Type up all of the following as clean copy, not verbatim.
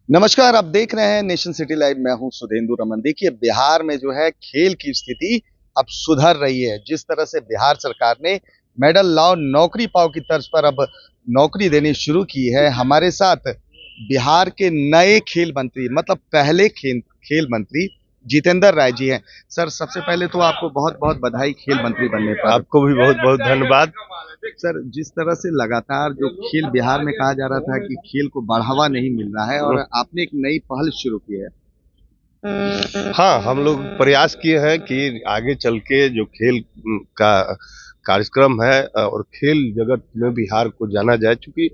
नमस्कार, आप देख रहे हैं नेशन सिटी लाइव। मैं हूं सुधेंदु रमन। देखिए, बिहार में जो है खेल की स्थिति अब सुधर रही है। जिस तरह से बिहार सरकार ने मेडल लाओ नौकरी पाओ की तर्ज पर अब नौकरी देनी शुरू की है। हमारे साथ बिहार के नए खेल मंत्री, मतलब पहले खेल खेल मंत्री जितेंद्र राय जी हैं। सर, सबसे पहले तो आपको बहुत बहुत बधाई खेल मंत्री बनने पर। आपको भी बहुत बहुत धन्यवाद। सर, जिस तरह से लगातार जो खेल बिहार में कहा जा रहा था कि खेल को बढ़ावा नहीं मिल रहा है, और आपने एक नई पहल शुरू की है। हाँ, हम लोग प्रयास किए हैं कि आगे चल के जो खेल का कार्यक्रम है और खेल जगत में बिहार को जाना जाए, क्योंकि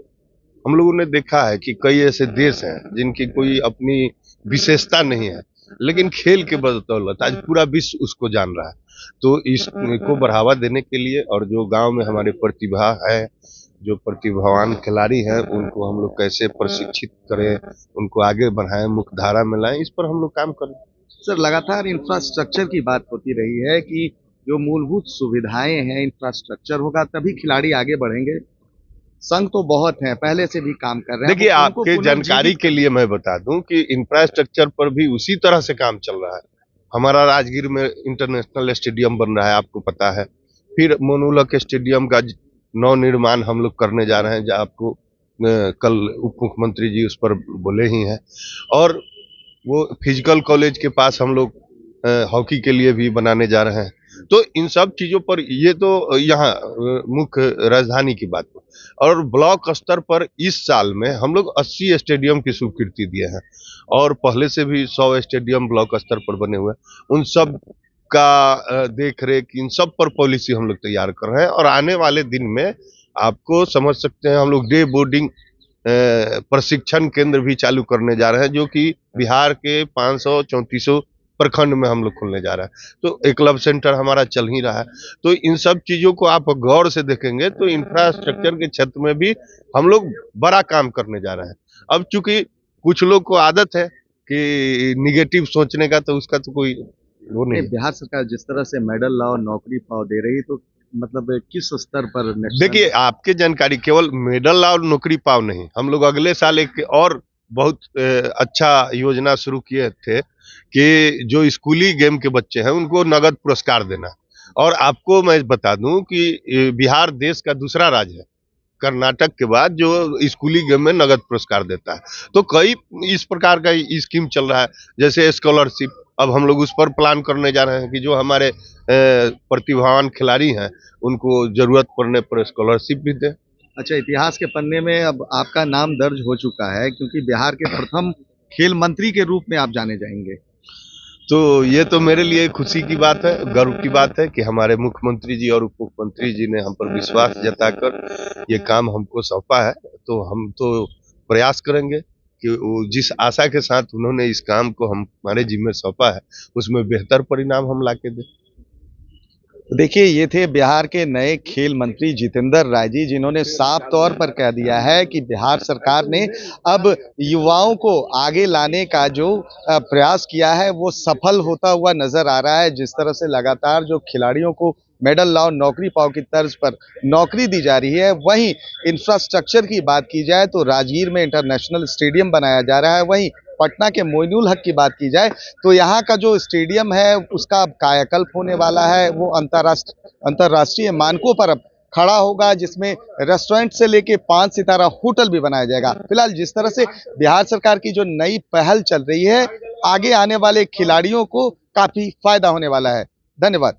हम लोगों ने देखा है कि कई ऐसे देश हैं जिनकी कोई अपनी विशेषता नहीं है, लेकिन खेल के बदौलत आज पूरा विश्व उसको जान रहा है। तो इसको बढ़ावा देने के लिए और जो गांव में हमारे प्रतिभा है, जो प्रतिभावान खिलाड़ी हैं, उनको हम लोग कैसे प्रशिक्षित करें, उनको आगे बढ़ाएं, मुख्य धारा में लाएं, इस पर हम लोग काम करें। सर, लगातार इंफ्रास्ट्रक्चर की बात होती रही है कि जो मूलभूत सुविधाएं हैं, इंफ्रास्ट्रक्चर होगा तभी खिलाड़ी आगे बढ़ेंगे। संघ तो बहुत हैं, पहले से भी काम कर रहे हैं। देखिए, वो उनको आपके जानकारी पुनर्जीवित के लिए मैं बता दूं कि इंफ्रास्ट्रक्चर पर भी उसी तरह से काम चल रहा है। हमारा राजगीर में इंटरनेशनल स्टेडियम बन रहा है, आपको पता है। फिर मोनूलक स्टेडियम का नव निर्माण हम लोग करने जा रहे हैं, जो आपको कल उप मुख्यमंत्री जी उस पर बोले ही हैं। और वो फिजिकल कॉलेज के पास हम लोग हॉकी के लिए भी बनाने जा रहे हैं। तो इन सब चीजों पर, ये तो यहाँ मुख्य राजधानी की बात है। और ब्लॉक स्तर पर इस साल में हम लोग 80 स्टेडियम की स्वीकृति दिए हैं, और पहले से भी 100 स्टेडियम ब्लॉक स्तर पर बने हुए हैं। उन सब का देख रेख, इन सब पर पॉलिसी हम लोग तैयार कर रहे हैं। और आने वाले दिन में आपको समझ सकते हैं, हम लोग डे बोर्डिंग प्रशिक्षण केंद्र भी चालू करने जा रहे हैं, जो कि बिहार के 534 प्रखंड में हम लोग खोलने जा रहे हैं। तो एक क्लब सेंटर हमारा चल ही रहा है। तो इन सब चीजों को आप गौर से देखेंगे तो इंफ्रास्ट्रक्चर के क्षेत्र में भी हम लोग बड़ा काम करने जा रहे हैं। अब चूंकि कुछ लोग को आदत है कि निगेटिव सोचने का, तो उसका तो कोई वो नहीं। बिहार सरकार जिस तरह से मेडल लाओ नौकरी पाओ दे रही, तो मतलब किस स्तर पर देखिए, आपके जानकारी केवल मेडल और नौकरी पाओ नहीं, हम लोग अगले साल एक और बहुत अच्छा योजना शुरू किए थे कि जो स्कूली गेम के बच्चे हैं उनको नगद पुरस्कार देना। और आपको मैं बता दूं कि बिहार देश का दूसरा राज्य है कर्नाटक के बाद जो स्कूली गेम में नगद पुरस्कार देता है। तो कई इस प्रकार का स्कीम चल रहा है, जैसे स्कॉलरशिप। अब हम लोग उस पर प्लान करने जा रहे हैं कि जो हमारे प्रतिभावान खिलाड़ी हैं उनको जरूरत पड़ने पर स्कॉलरशिप भी दें। अच्छा, इतिहास के पन्ने में अब आपका नाम दर्ज हो चुका है, क्योंकि बिहार के प्रथम खेल मंत्री के रूप में आप जाने जाएंगे। तो ये तो मेरे लिए खुशी की बात है, गर्व की बात है कि हमारे मुख्यमंत्री जी और उप मुख्यमंत्री जी ने हम पर विश्वास जताकर ये काम हमको सौंपा है। तो हम तो प्रयास करेंगे कि वो जिस आशा के साथ उन्होंने इस काम को हमारे जिम्मे सौंपा है, उसमें बेहतर परिणाम हम लाके दें। देखिए, ये थे बिहार के नए खेल मंत्री जितेंद्र राय जी, जिन्होंने साफ तौर पर कह दिया है कि बिहार सरकार ने अब युवाओं को आगे लाने का जो प्रयास किया है वो सफल होता हुआ नजर आ रहा है। जिस तरह से लगातार जो खिलाड़ियों को मेडल लाओ नौकरी पाओ की तर्ज पर नौकरी दी जा रही है, वहीं इंफ्रास्ट्रक्चर की बात की जाए तो राजगीर में इंटरनेशनल स्टेडियम बनाया जा रहा है। वहीं पटना के मोइनुल हक की बात की जाए तो यहाँ का जो स्टेडियम है उसका कायाकल्प होने वाला है। वो अंतर्राष्ट्रीय मानकों पर अब खड़ा होगा, जिसमें रेस्टोरेंट से लेके 5 सितारा होटल भी बनाया जाएगा। फिलहाल जिस तरह से बिहार सरकार की जो नई पहल चल रही है, आगे आने वाले खिलाड़ियों को काफी फायदा होने वाला है। धन्यवाद।